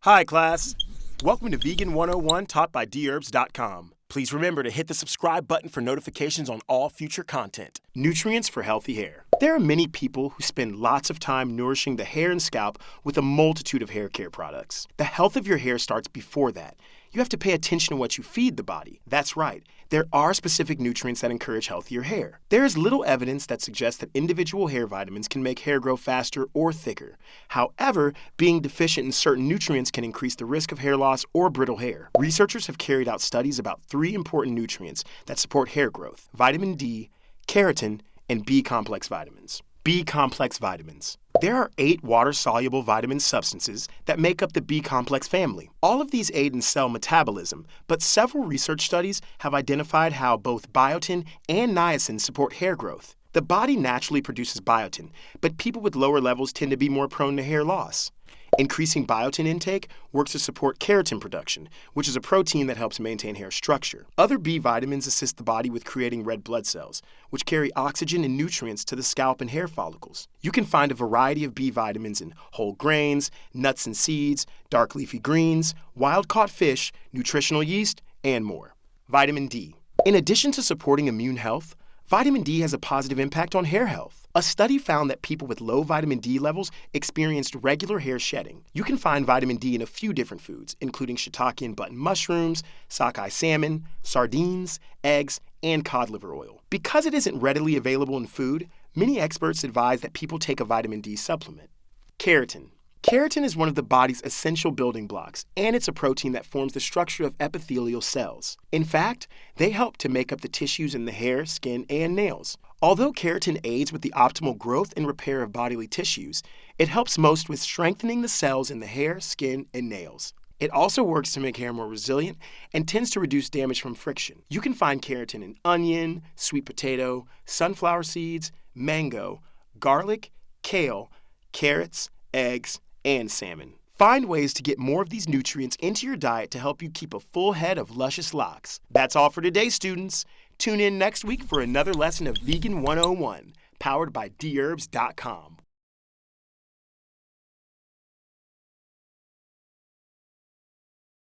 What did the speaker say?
Hi, class. Welcome to Vegan 101 taught by Dherbs.com. Please remember to hit the subscribe button for notifications on all future content. Nutrients for healthy hair. There are many people who spend lots of time nourishing the hair and scalp with a multitude of hair care products. The health of your hair starts before that. You have to pay attention to what you feed the body. That's right. There are specific nutrients that encourage healthier hair. There is little evidence that suggests that individual hair vitamins can make hair grow faster or thicker. However, being deficient in certain nutrients can increase the risk of hair loss or brittle hair. Researchers have carried out studies about 3 important nutrients that support hair growth: vitamin D, keratin, and B-complex vitamins. B-complex vitamins. There are 8 water-soluble vitamin substances that make up the B-complex family. All of these aid in cell metabolism, but several research studies have identified how both BIOTIN and niacin support hair growth. The body naturally produces BIOTIN, but people with lower levels tend to be more prone to hair loss. Increasing biotin intake works to support keratin production, which is a protein that helps maintain hair structure. Other B vitamins assist the body with creating red blood cells, which carry oxygen and nutrients to the scalp and hair follicles. You can find a variety of B vitamins in whole grains, nuts and seeds, dark leafy greens, wild-caught fish, nutritional yeast, and more. Vitamin D. In addition to supporting immune health, vitamin D has a positive impact on hair health. A study found that people with low vitamin D levels experienced regular hair shedding. You can find vitamin D in a few different foods, including shiitake and button mushrooms, sockeye salmon, sardines, eggs, and cod liver oil. Because it isn't readily available in food, many experts advise that people take a vitamin D supplement. Keratin. Keratin is one of the body's essential building blocks, and it's a protein that forms the structure of epithelial cells. In fact, they help to make up the tissues in the hair, skin, and nails. Although keratin aids with the optimal growth and repair of bodily tissues, it helps most with strengthening the cells in the hair, skin, and nails. It also works to make hair more resilient and tends to reduce damage from friction. You can find keratin in onion, sweet potato, sunflower seeds, mango, garlic, kale, carrots, eggs, and salmon. Find ways to get more of these nutrients into your diet to help you keep a full head of luscious locks. That's all for today, students. Tune in next week for another lesson of Vegan 101, powered by Dherbs.com.